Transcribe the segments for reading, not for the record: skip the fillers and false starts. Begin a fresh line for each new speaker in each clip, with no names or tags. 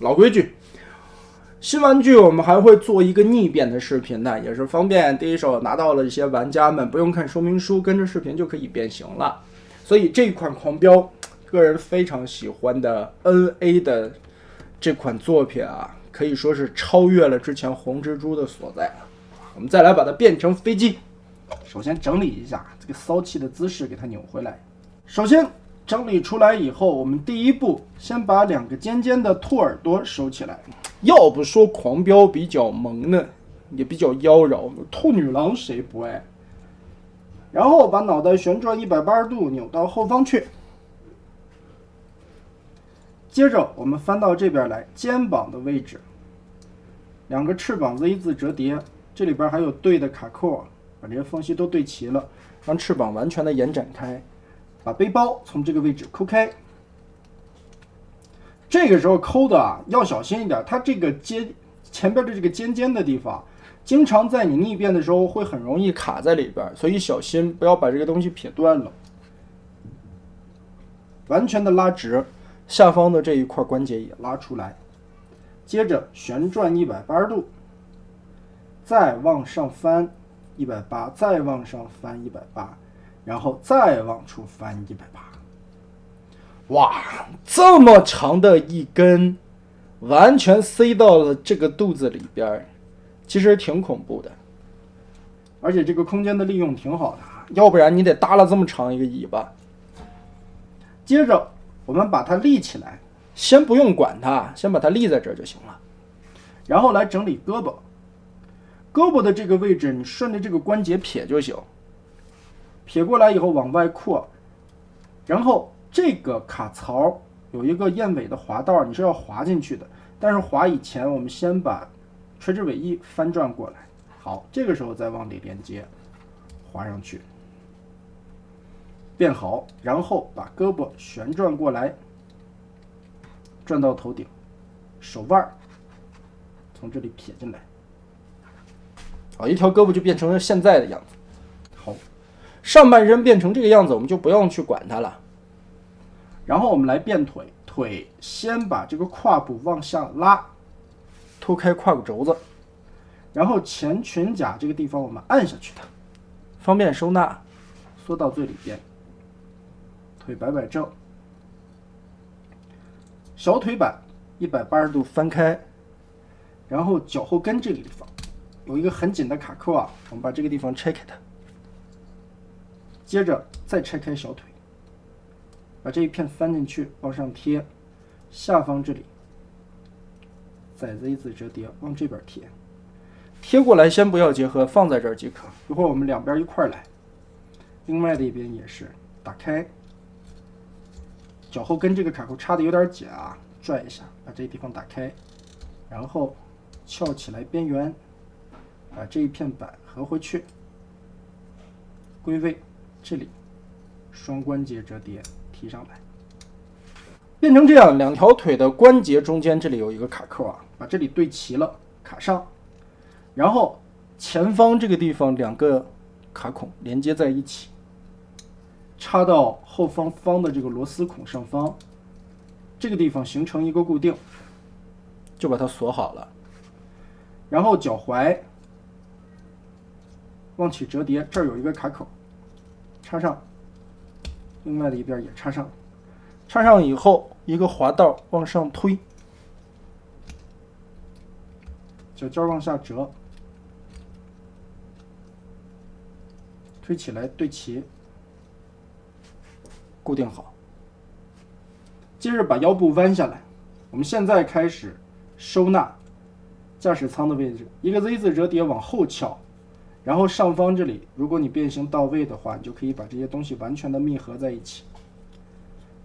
老规矩，新玩具我们还会做一个逆变的视频的，也是方便第一手拿到了一些玩家们不用看说明书，跟着视频就可以变形了。所以这款狂飙，个人非常喜欢的 NA 的这款作品啊，可以说是超越了之前红蜘蛛的所在了。我们再来把它变成飞机，首先整理一下这个骚气的姿势，给它扭回来。首先整理出来以后，我们第一步先把两个尖尖的兔耳朵收起来。要不说狂飙比较萌呢，也比较妖娆，兔女郎谁不爱？然后把脑袋旋转180度，扭到后方去。接着我们翻到这边来，肩膀的位置，两个翅膀 Z 字折叠，这里边还有对的卡扣，把这些缝隙都对齐了，让翅膀完全的延展开。把背包从这个位置抠开，这个时候抠的啊要小心一点，它这个前边的这个尖尖的地方，经常在你逆变的时候会很容易卡在里边，所以小心不要把这个东西撇断了。完全的拉直，下方的这一块关节也拉出来，接着旋转180度，再往上翻180，再往上翻180。然后再往出翻180，哇，这么长的一根，完全塞到了这个肚子里边，其实挺恐怖的。而且这个空间的利用挺好的，要不然你得搭了这么长一个尾巴。接着我们把它立起来，先不用管它，先把它立在这儿就行了。然后来整理胳膊，胳膊的这个位置你顺着这个关节撇就行。撇过来以后往外扩，然后这个卡槽有一个燕尾的滑道，你是要滑进去的。但是滑以前，我们先把垂直尾翼翻转过来，好，这个时候再往里连接，滑上去，变好，然后把胳膊旋转过来，转到头顶，手腕从这里撇进来，好，一条胳膊就变成了现在的样子。好。上半身变成这个样子，我们就不用去管它了。然后我们来变腿，腿先把这个胯部往下拉，脱开胯骨轴子，然后前裙甲这个地方我们按下去它，方便收纳，缩到最里边。腿摆摆正，小腿板180度翻开，然后脚后跟这个地方有一个很紧的卡扣啊，我们把这个地方拆开它。接着再拆开小腿，把这一片翻进去，往上贴，下方这里再 Z 字折叠往这边贴，贴过来先不要结合，放在这儿即可。一会儿我们两边一块来。另外的一边也是打开，脚后跟这个卡扣插的有点紧啊，拽一下，把这地方打开，然后翘起来边缘，把这一片板合回去，归位。这里双关节折叠提上来，变成这样，两条腿的关节中间这里有一个卡扣啊，把这里对齐了，卡上，然后前方这个地方两个卡孔连接在一起，插到后方方的这个螺丝孔上方，这个地方形成一个固定，就把它锁好了。然后脚踝往起折叠，这儿有一个卡口，插上，另外的一边也插上，插上以后一个滑道往上推，脚尖往下折，推起来对齐，固定好。接着把腰部弯下来，我们现在开始收纳驾驶舱的位置，一个 Z 字折叠往后翘，然后上方这里，如果你变形到位的话，你就可以把这些东西完全的密合在一起。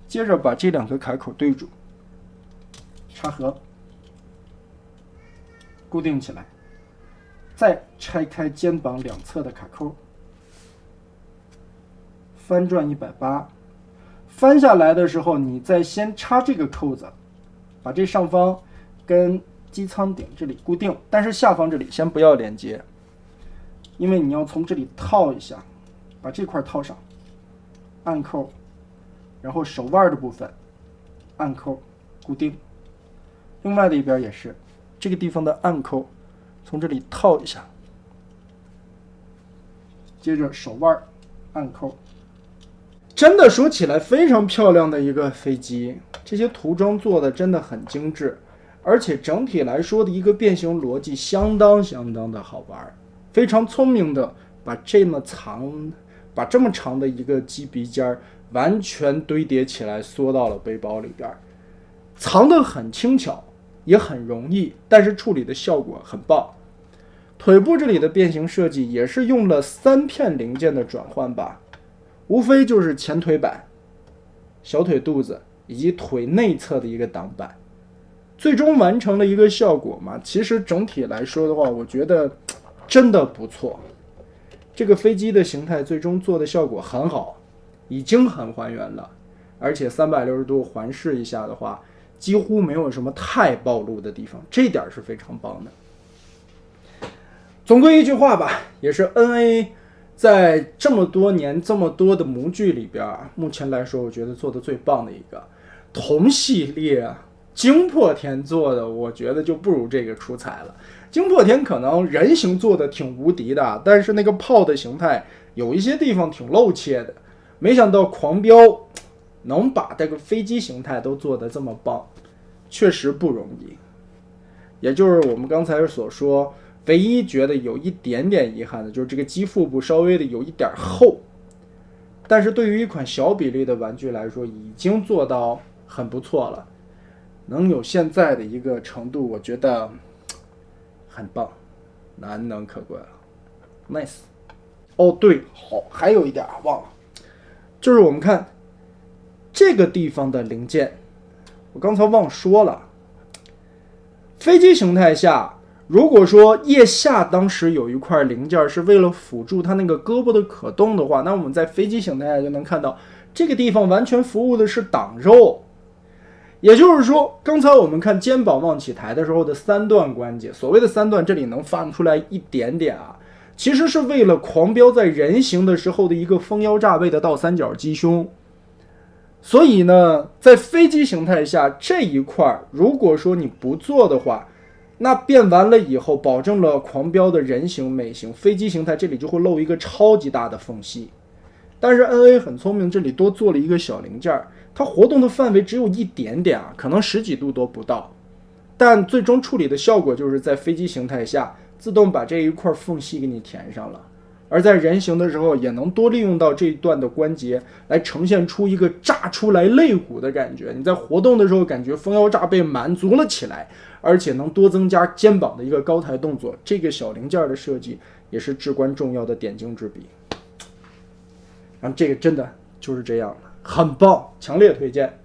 接着把这两个卡口对住，插合，固定起来，再拆开肩膀两侧的卡扣，翻转180，翻下来的时候，你再先插这个扣子，把这上方跟机舱顶这里固定，但是下方这里先不要连接，因为你要从这里套一下，把这块套上，按扣，然后手腕的部分按扣固定，另外的一边也是，这个地方的暗扣从这里套一下，接着手腕暗扣。真的说起来非常漂亮的一个飞机，这些涂装做的真的很精致，而且整体来说的一个变形逻辑相当的好玩，非常聪明的把这么长的一个机鼻尖完全堆叠起来缩到了背包里边，藏得很轻巧也很容易，但是处理的效果很棒。腿部这里的变形设计也是用了3片零件的转换吧，无非就是前腿板、小腿肚子以及腿内侧的一个挡板，最终完成了一个效果嘛。其实整体来说的话，我觉得真的不错。这个飞机的形态最终做的效果很好，已经很还原了，而且360度环视一下的话，几乎没有什么太暴露的地方，这点是非常棒的。总归一句话吧，也是 NA 在这么多年这么多的模具里边，目前来说我觉得做的最棒的一个。同系列惊破天做的，我觉得就不如这个出彩了。惊破天可能人形做的挺无敌的，但是那个炮的形态有一些地方挺露怯的，没想到狂飙能把这个飞机形态都做得这么棒，确实不容易。也就是我们刚才所说，唯一觉得有一点点遗憾的就是这个机腹部稍微的有一点厚，但是对于一款小比例的玩具来说已经做到很不错了，能有现在的一个程度，我觉得很棒，难能可贵了 ，nice。哦对，好，还有一点忘了，就是我们看这个地方的零件，我刚才忘说了，飞机形态下。如果说腋下当时有一块零件是为了辅助它那个胳膊的可动的话，那我们在飞机形态下就能看到这个地方完全服务的是挡肉。也就是说，刚才我们看肩膀望起抬的时候的3段关节，所谓的3段这里能放出来一点点啊，其实是为了狂飙在人形的时候的一个封腰炸背的倒三角鸡胸。所以呢，在飞机形态下这一块如果说你不做的话，那变完了以后，保证了狂飙的人形美型，飞机形态这里就会露一个超级大的缝隙。但是 NA 很聪明，这里多做了一个小零件，它活动的范围只有一点点啊，可能10几度都不到，但最终处理的效果就是在飞机形态下自动把这一块缝隙给你填上了，而在人形的时候也能多利用到这一段的关节来呈现出一个炸出来肋骨的感觉，你在活动的时候感觉封腰炸背满足了起来，而且能多增加肩膀的一个高抬动作，这个小零件的设计也是至关重要的点睛之笔。然后这个真的就是这样的，很棒，强烈推荐。